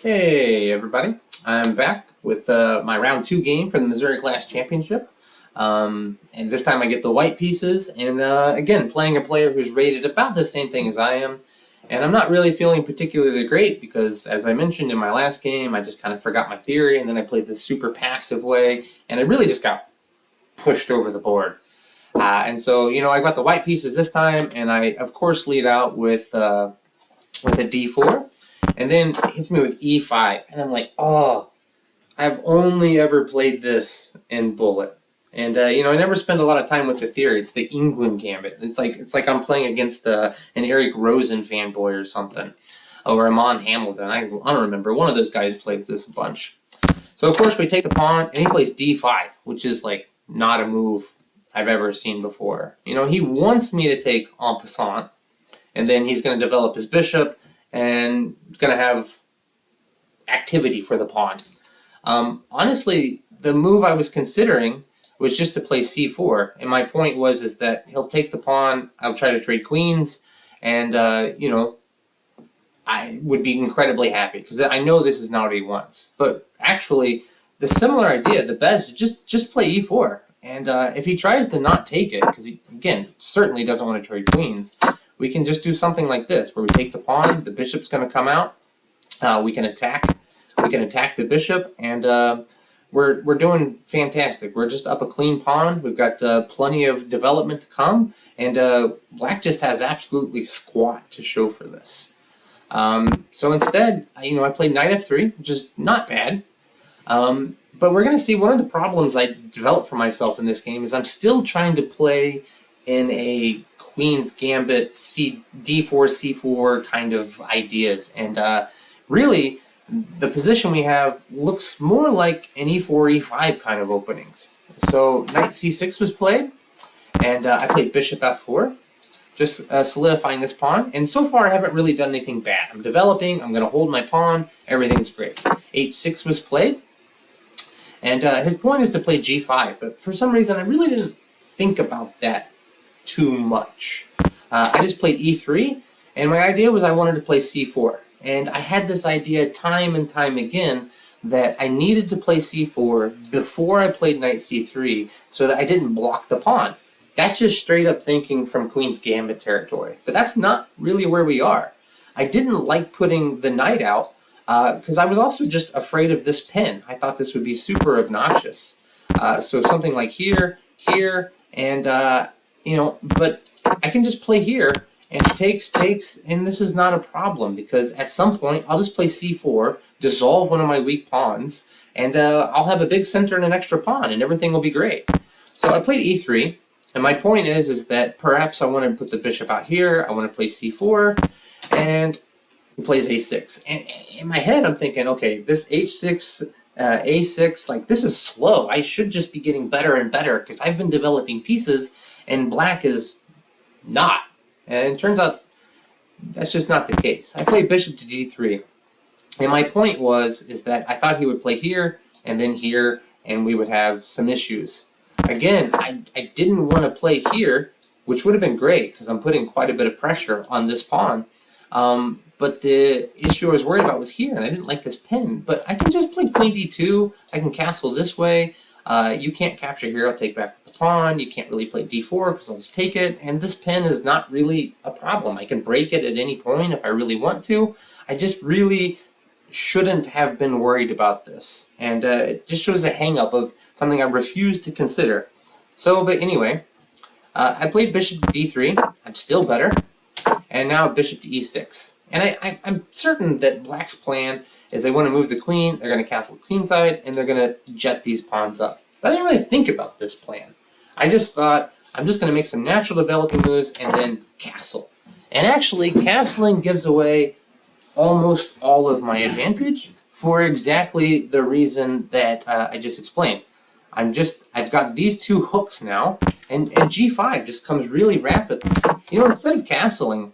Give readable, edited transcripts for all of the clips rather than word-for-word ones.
Hey everybody, I'm back with my round 2 game for the Missouri Class Championship. And this time I get the white pieces, and again, playing a player who's rated about the same thing as I am. And I'm not really feeling particularly great because, as I mentioned in my last game, I just kind of forgot my theory, and then I played this super passive way, and I really just got pushed over the board. And so, I got the white pieces this time, and I, of course, lead out with a d4. And then it hits me with e5, and I'm like, oh, I've only ever played this in Bullet. And, I never spend a lot of time with the theory. It's the Englund gambit. It's like I'm playing against an Eric Rosen fanboy or something. Or Ramon Hamilton. I don't remember. One of those guys plays this a bunch. So, of course, we take the pawn, and he plays d5, which is, like, not a move I've ever seen before. He wants me to take en passant, and then he's going to develop his bishop, and it's going to have activity for the pawn. Honestly, the move I was considering was just to play c4, and my point was that he'll take the pawn, I'll try to trade queens, and, I would be incredibly happy, because I know this is not what he wants. But actually, the similar idea, the best, just play e4, and if he tries to not take it, because he, again, certainly doesn't want to trade queens, we can just do something like this, where we take the pawn, the bishop's going to come out, we can attack the bishop, and we're doing fantastic. We're just up a clean pawn, we've got plenty of development to come, and black just has absolutely squat to show for this. So instead, I played knight f3, which is not bad, but we're going to see one of the problems I developed for myself in this game is I'm still trying to play in a Queen's Gambit, d4, c4 kind of ideas. And really, the position we have looks more like an e4, e5 kind of openings. So knight c6 was played, and I played bishop f4, just solidifying this pawn. And so far, I haven't really done anything bad. I'm developing, I'm going to hold my pawn, everything's great. h6 was played, and his point is to play g5, but for some reason, I really didn't think about that too much. I just played e3, and my idea was I wanted to play c4. And I had this idea time and time again that I needed to play c4 before I played knight c3 so that I didn't block the pawn. That's just straight up thinking from Queen's Gambit territory. But that's not really where we are. I didn't like putting the knight out because I was also just afraid of this pin. I thought this would be super obnoxious. So something like here, and but I can just play here, and takes, and this is not a problem, because at some point, I'll just play c4, dissolve one of my weak pawns, and I'll have a big center and an extra pawn, and everything will be great. So I played e3, and my point is that perhaps I want to put the bishop out here, I want to play c4, and he plays a6. And in my head, I'm thinking, okay, this h6, a6, like, this is slow. I should just be getting better and better, because I've been developing pieces, and black is not. And it turns out that's just not the case. I played bishop to d3. And my point is that I thought he would play here and then here, and we would have some issues. Again, I didn't want to play here, which would have been great, because I'm putting quite a bit of pressure on this pawn. But the issue I was worried about was here, and I didn't like this pin. But I can just play queen d2. I can castle this way. You can't capture here. I'll take back the pawn. You can't really play d4 because I'll just take it. And this pin is not really a problem. I can break it at any point if I really want to. I just really shouldn't have been worried about this. And it just shows a hang-up of something I refuse to consider. So, but anyway, I played bishop to d3. I'm still better. And now bishop to e6. And I'm certain that black's plan is they want to move the queen, they're going to castle queenside, and they're going to jet these pawns up. But I didn't really think about this plan. I just thought, I'm just going to make some natural developing moves and then castle. And actually, castling gives away almost all of my advantage for exactly the reason that I just explained. I've got these two hooks now, and g5 just comes really rapidly. Instead of castling,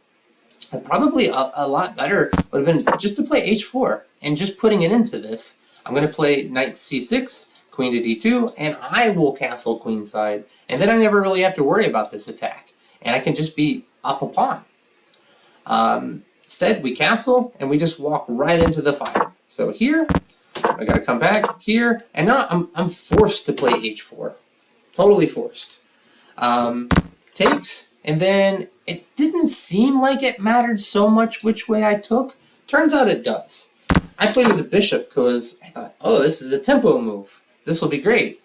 probably a lot better would have been just to play h4, and just putting it into this. I'm going to play knight c6, queen to d2, and I will castle queenside, and then I never really have to worry about this attack, and I can just be up a pawn. Instead, we castle, and we just walk right into the fire. So here, I gotta come back here, and now I'm forced to play h4. Totally forced. Takes, and then it didn't seem like it mattered so much which way I took. Turns out it does. I played with the bishop because I thought, oh, this is a tempo move. This will be great.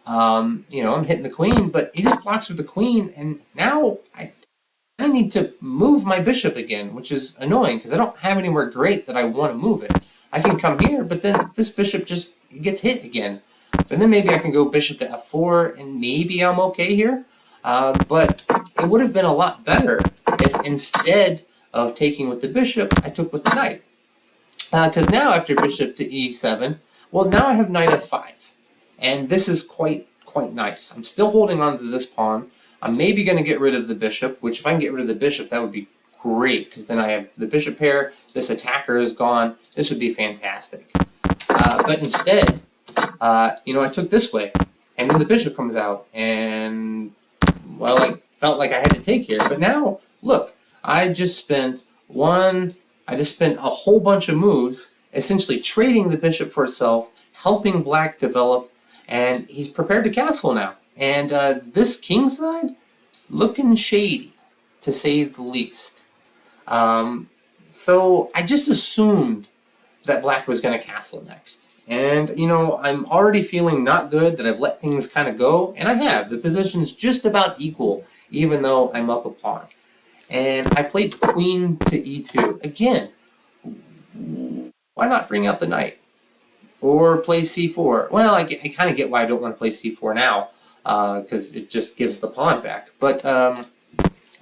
I'm hitting the queen, but he just blocks with the queen, and now I need to move my bishop again, which is annoying because I don't have anywhere great that I want to move it. I can come here, but then this bishop just gets hit again. And then maybe I can go bishop to f4, and maybe I'm okay here. But it would have been a lot better if instead of taking with the bishop, I took with the knight. Because now after bishop to e7, well, now I have knight f5. And this is quite nice. I'm still holding on to this pawn. I'm maybe going to get rid of the bishop, which if I can get rid of the bishop, that would be great, because then I have the bishop pair, this attacker is gone. This would be fantastic. But instead, I took this way, and then the bishop comes out, and, well, I felt like I had to take here. But now, look, I just spent a whole bunch of moves, essentially trading the bishop for itself, helping black develop, and he's prepared to castle now. And this king side, looking shady, to say the least. So I just assumed that black was going to castle next. And, I'm already feeling not good that I've let things kind of go, and I have. The position's just about equal, even though I'm up a pawn. And I played queen to e2. Again, why not bring out the knight? Or play c4. Well, I kind of get why I don't want to play c4 now, because it just gives the pawn back. But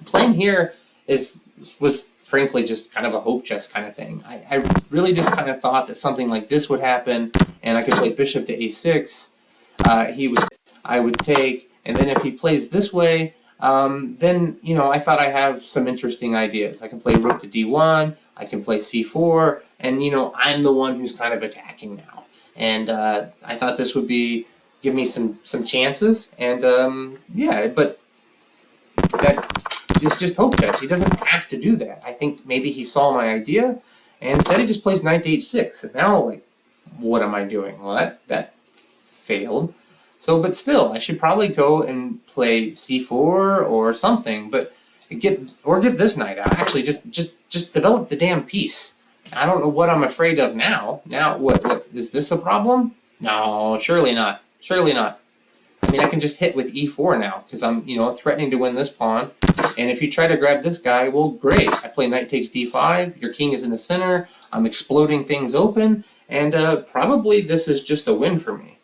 playing here was frankly just kind of a hope chess kind of thing. I really just kind of thought that something like this would happen, and I could play bishop to a6. I would take, and then if he plays this way, then I thought I have some interesting ideas. I can play rook to d1. I can play c4, and I'm the one who's kind of attacking now. And I thought this would give me some chances, and but that is just hope chess. He doesn't have to do that. I think maybe he saw my idea, and instead he just plays knight to h6. And now, what am I doing? Well, that failed. So, but still, I should probably go and play c4 or something, but get this knight out. Actually, just develop the damn piece. I don't know what I'm afraid of now. Now, what is this a problem? No, surely not. Surely not. I mean, I can just hit with e4 now, because I'm, threatening to win this pawn. And if you try to grab this guy, well, great. I play knight takes d5, your king is in the center, I'm exploding things open, and probably this is just a win for me.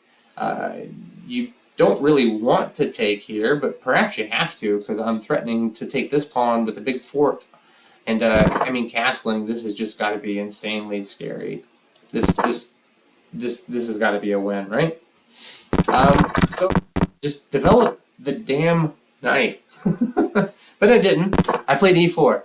You don't really want to take here, but perhaps you have to, because I'm threatening to take this pawn with a big fork. And, castling, this has just got to be insanely scary. This has got to be a win, right? So, just develop the damn knight. But I didn't. I played e4.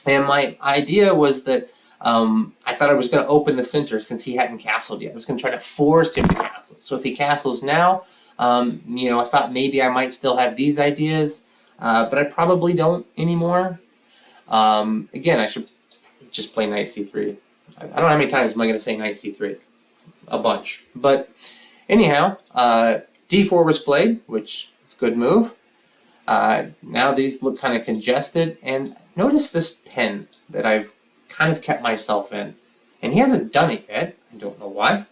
And my idea was that I thought I was going to open the center since he hadn't castled yet. I was going to try to force him to castle. So if he castles now, I thought maybe I might still have these ideas, but I probably don't anymore. Again, I should just play knight c3. I don't know how many times am I going to say knight c3. A bunch. But anyhow, d4 was played, which is a good move. Now these look kind of congested, and notice this pin that I've kind of kept myself in. And he hasn't done it yet. I don't know why.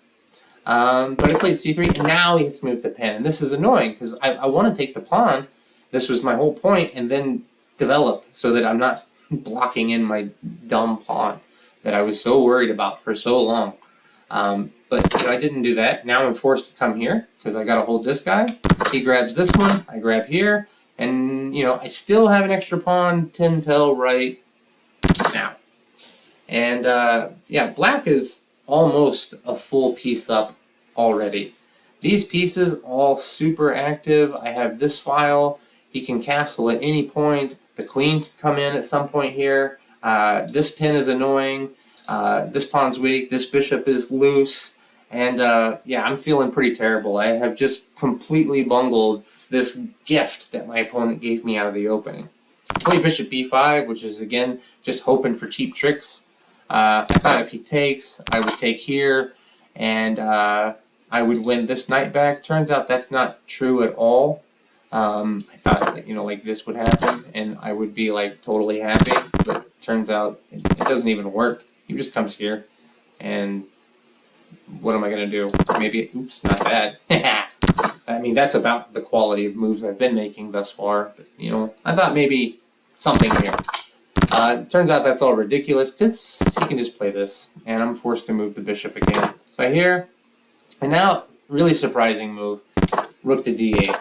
But I played c3, and now he hits me with the pin. And this is annoying, because I want to take the pawn. This was my whole point, and then develop so that I'm not blocking in my dumb pawn that I was so worried about for so long. But I didn't do that. Now I'm forced to come here because I got to hold this guy. He grabs this one. I grab here. And, I still have an extra pawn, 10 tail right now. And, black is almost a full piece up already. These pieces all super active. I have this file. He can castle at any point. The queen can come in at some point here. This pin is annoying. This pawn's weak. This bishop is loose. And I'm feeling pretty terrible. I have just completely bungled this gift that my opponent gave me out of the opening. I play bishop b5, which is, again, just hoping for cheap tricks. I thought if he takes, I would take here, and I would win this knight back. Turns out that's not true at all. I thought that, like this would happen, and I would be like totally happy, but turns out it doesn't even work. He just comes here, and what am I gonna do? Maybe, oops, not bad. I mean, that's about the quality of moves I've been making thus far. But, I thought maybe something here. Turns out that's all ridiculous, because he can just play this, and I'm forced to move the bishop again. So I hear, and now, really surprising move, rook to d8.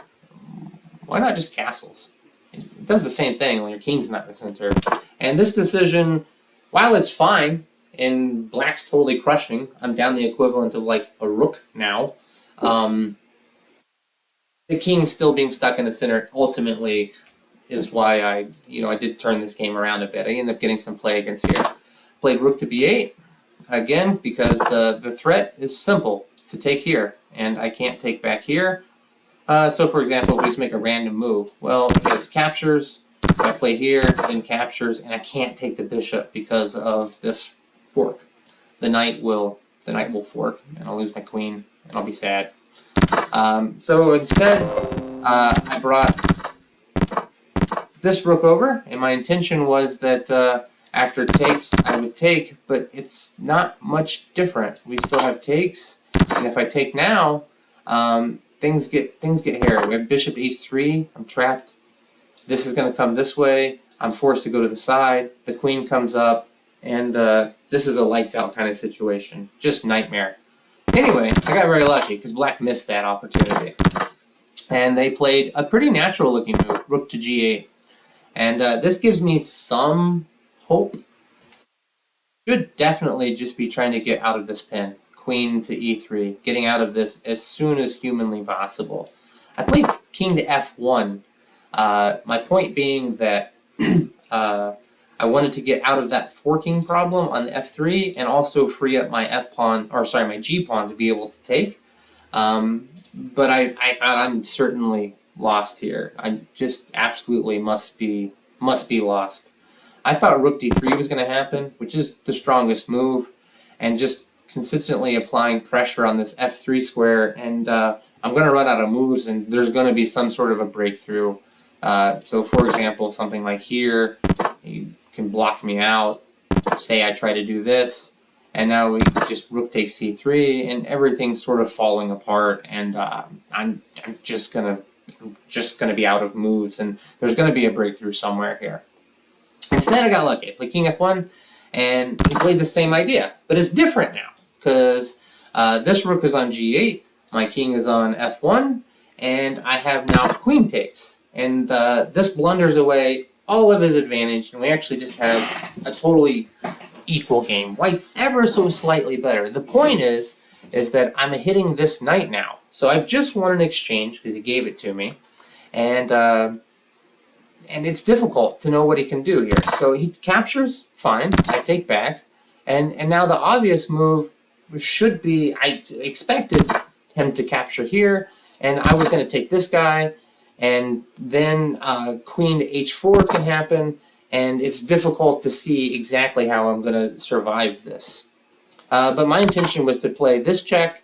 Why not just castles? It does the same thing when your king's not in the center. And this decision, while it's fine, and black's totally crushing, I'm down the equivalent of like a rook now, the king still being stuck in the center ultimately is why I did turn this game around a bit. I ended up getting some play against here. Played rook to b8, again, because the threat is simple, to take here, and I can't take back here. So for example, if we just make a random move, well, it gets captures, I play here, then captures, and I can't take the bishop because of this fork. The knight will fork, and I'll lose my queen, and I'll be sad. So instead, I brought this rook over, and my intention was that after takes, I would take, but it's not much different. We still have takes, and if I take now, things get hairy. We have bishop h3, I'm trapped. This is going to come this way. I'm forced to go to the side. The queen comes up, and this is a lights out kind of situation. Just nightmare. Anyway, I got very lucky because black missed that opportunity. And they played a pretty natural looking move, rook to g8. And this gives me some hope. Should definitely just be trying to get out of this pin. Queen to e3, getting out of this as soon as humanly possible. I played king to f1. My point being that I wanted to get out of that forking problem on the f3 and also free up my my g pawn to be able to take. But I thought I'm certainly lost here. I just absolutely must be lost. I thought rook d3 was going to happen, which is the strongest move, and just consistently applying pressure on this f3 square, and I'm going to run out of moves, and there's going to be some sort of a breakthrough. So for example, something like here, you can block me out. Say I try to do this, and now we just rook takes c3, and everything's sort of falling apart, and I'm just gonna be out of moves, and there's gonna be a breakthrough somewhere here. Instead, I got lucky. I played king f1, and he played the same idea, but it's different now because this rook is on g8, my king is on f1, and I have now queen takes, and this blunders away all of his advantage, and we actually just have a totally equal game. White's ever so slightly better. The point is that I'm hitting this knight now. So I've just won an exchange because he gave it to me, and it's difficult to know what he can do here. So he captures, fine, I take back, and now the obvious move should be, I expected him to capture here, and I was going to take this guy, and then queen to h4 can happen, and it's difficult to see exactly how I'm going to survive this. But my intention was to play this check,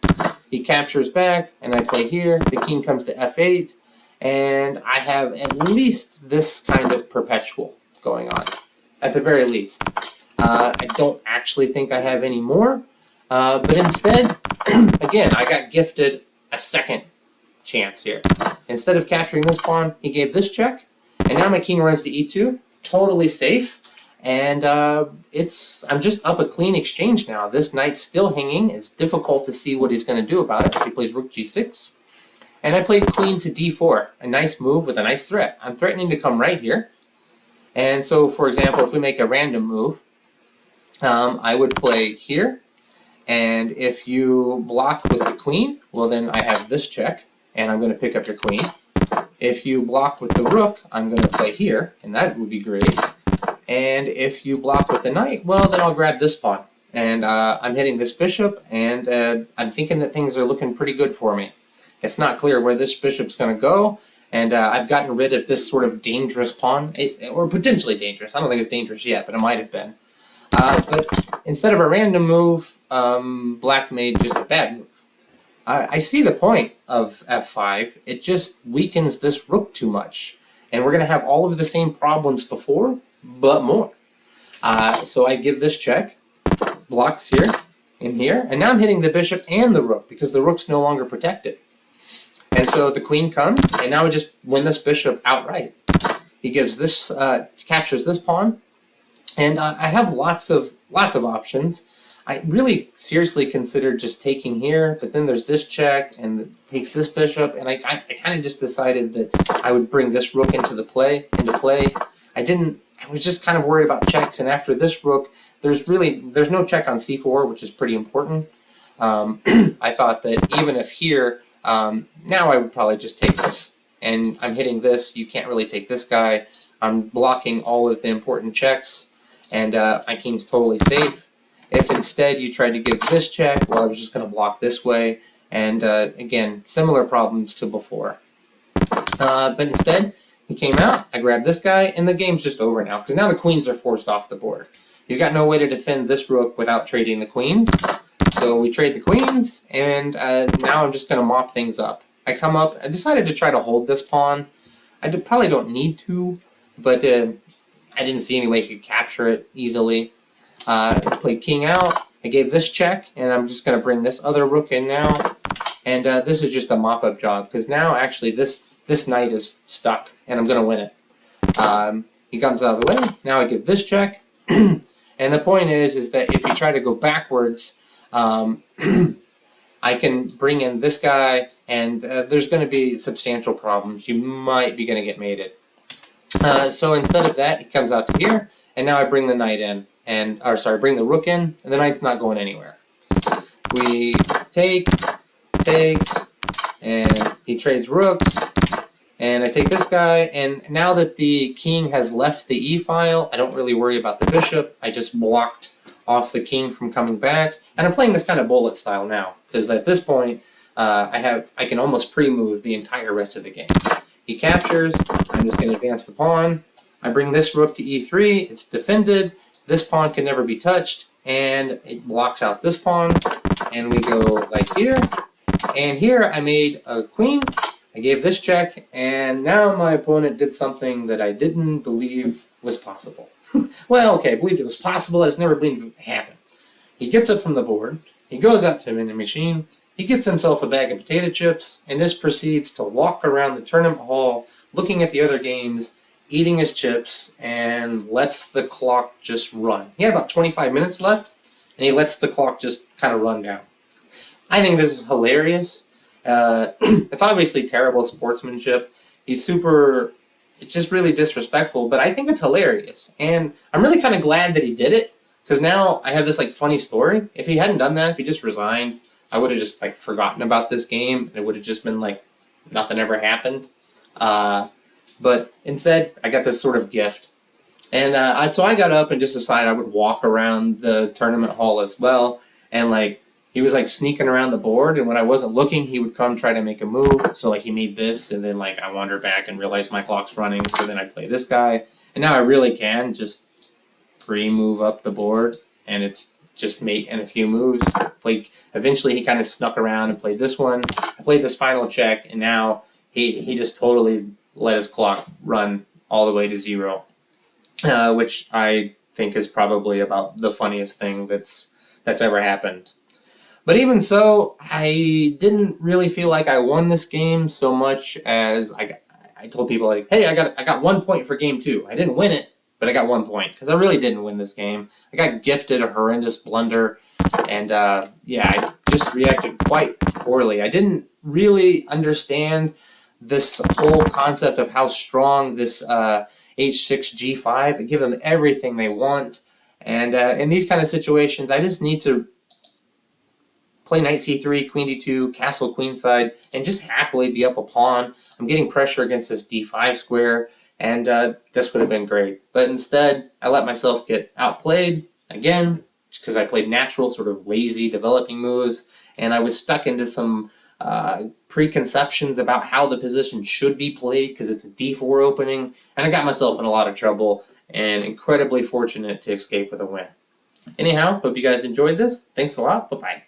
he captures back, and I play here, the king comes to f8, and I have at least this kind of perpetual going on, at the very least. I don't actually think I have any more, but instead, again, I got gifted a second chance here. Instead of capturing this pawn, he gave this check, and now my king runs to e2, totally safe, and I'm just up a clean exchange now. This knight's still hanging. It's difficult to see what he's going to do about it. He plays rook g6, and I played queen to d4, a nice move with a nice threat. I'm threatening to come right here, and so, for example, if we make a random move, I would play here, and if you block with the queen, well then I have this check, and I'm going to pick up your queen. If you block with the rook, I'm going to play here, and that would be great. And if you block with the knight, well, then I'll grab this pawn. And I'm hitting this bishop, and I'm thinking that things are looking pretty good for me. It's not clear where this bishop's going to go, and I've gotten rid of this sort of dangerous pawn, or potentially dangerous. I don't think it's dangerous yet, but it might have been. But instead of a random move, black made just a bad move. I see the point of f5. It just weakens this rook too much. And we're going to have all of the same problems before, but more. So I give this check, blocks here, and here, and now I'm hitting the bishop and the rook because the rook's no longer protected. And so the queen comes, and now I just win this bishop outright. He gives this, captures this pawn, and I have lots of options. I really seriously considered just taking here, but then there's this check, and it takes this bishop, and I kind of just decided that I would bring this rook into play. I was just kind of worried about checks, and after this rook, there's no check on c4, which is pretty important. I thought that even if here, now I would probably just take this, and I'm hitting this. You can't really take this guy. I'm blocking all of the important checks, and my king's totally safe. If instead you tried to give this check, well, I was just going to block this way, and again, similar problems to before. But instead, he came out, I grabbed this guy, and the game's just over now, because now the queens are forced off the board. You've got no way to defend this rook without trading the queens. So we trade the queens, and now I'm just going to mop things up. I come up, I decided to try to hold this pawn. I probably don't need to, but I didn't see any way I could capture it easily. I played king out, I gave this check, and I'm just going to bring this other rook in now. And this is just a mop-up job, because now actually this knight is stuck, and I'm going to win it. He comes out of the way, now I give this check. And the point is that if you try to go backwards, I can bring in this guy, and there's going to be substantial problems. You might be going to get mated. So instead of that, he comes out to here, and now I bring the knight in, bring the rook in, and the knight's not going anywhere. We takes, and he trades rooks, and I take this guy, and now that the king has left the e-file, I don't really worry about the bishop. I just blocked off the king from coming back, and I'm playing this kind of bullet style now, because at this point, I can almost pre-move the entire rest of the game. He captures, I'm just going to advance the pawn, I bring this rook to e3, it's defended, this pawn can never be touched, and it blocks out this pawn, and we go like here, and here I made a queen, I gave this check, and now my opponent did something that I didn't believe was possible. Well, okay, I believed it was possible, I just never believed it would happen. He gets it from the board, he goes out to a vending machine, he gets himself a bag of potato chips, and just proceeds to walk around the tournament hall, looking at the other games, eating his chips, and lets the clock just run. He had about 25 minutes left, and he lets the clock just kind of run down. I think this is hilarious. It's obviously terrible sportsmanship. It's just really disrespectful, but I think it's hilarious. And I'm really kind of glad that he did it, because now I have this funny story. If he hadn't done that, if he just resigned, I would have just forgotten about this game, and it would have just been nothing ever happened. But instead, I got this sort of gift. And so I got up and just decided I would walk around the tournament hall as well. And he was sneaking around the board, and when I wasn't looking, he would come try to make a move. So he made this, and then I wander back and realize my clock's running. So then I play this guy, and now I really can just pre-move up the board, and it's just mate and a few moves. Eventually, he kind of snuck around and played this one. I played this final check, and now he just totally let his clock run all the way to 0, which I think is probably about the funniest thing that's ever happened. But even so, I didn't really feel like I won this game so much as I told people hey, I got 1 point for game 2. I didn't win it, but I got 1 point because I really didn't win this game. I got gifted a horrendous blunder, and yeah, I just reacted quite poorly. I didn't really understand this whole concept of how strong this h6 g5, give them everything they want, and in these kind of situations, I just need to play knight c3, queen d2, castle queenside, and just happily be up a pawn. I'm getting pressure against this d5 square, and this would have been great. But instead, I let myself get outplayed again, because I played natural, sort of lazy developing moves, and I was stuck into some preconceptions about how the position should be played because it's a d4 opening, and I got myself in a lot of trouble, and incredibly fortunate to escape with a win. Anyhow, hope you guys enjoyed this. Thanks a lot. Bye-bye.